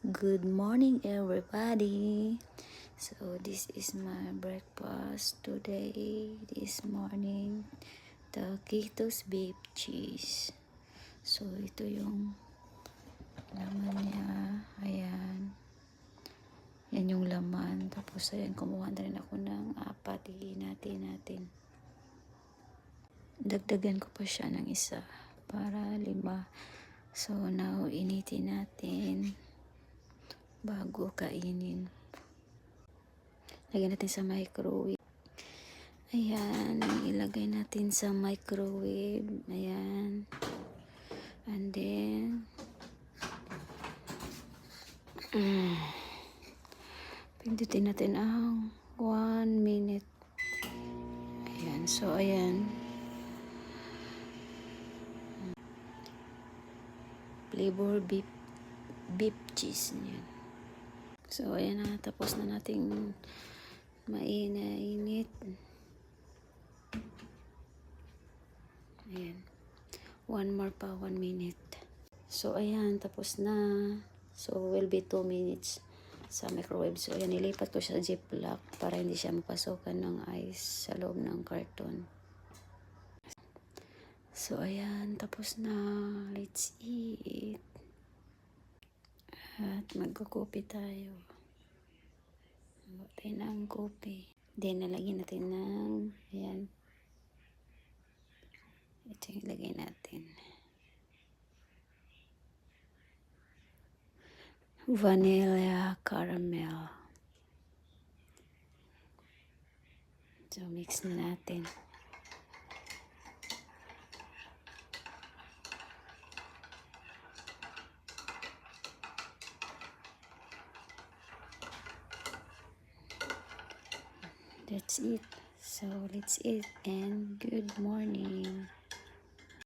Good morning, everybody. So this is my breakfast today. This morning, taquitos beef cheese. So ito yung laman niya. Ayan. Yan yung laman. Tapos ayan, kumuha na rin ako ng apat. Hihinatin natin. Dagdagan ko pa siya ng isa para 5. So now, initin natin bago kainin. Lagyan natin sa microwave. Ayan, ilagay natin sa microwave. Ayan. And then, pindutin natin ang 1 minute. Ayan, so ayan. Flavor beef cheese niyan. So ayan na, tapos na nating mainit. Ayan. 1 minute. So ayan, tapos na. So will be 2 minutes sa microwave. So ayan, nilipat ko siya sa ziplock para hindi siya mapasukan ng ice sa loob ng karton. So ayan, tapos na. Let's eat. At magkukopi tayo. Magkuha tayo ng kopi. Then nalagyan natin ng, ayan. Ito yung ilagay natin. Vanilla caramel. So mix na natin. That's it. So let's eat and good morning.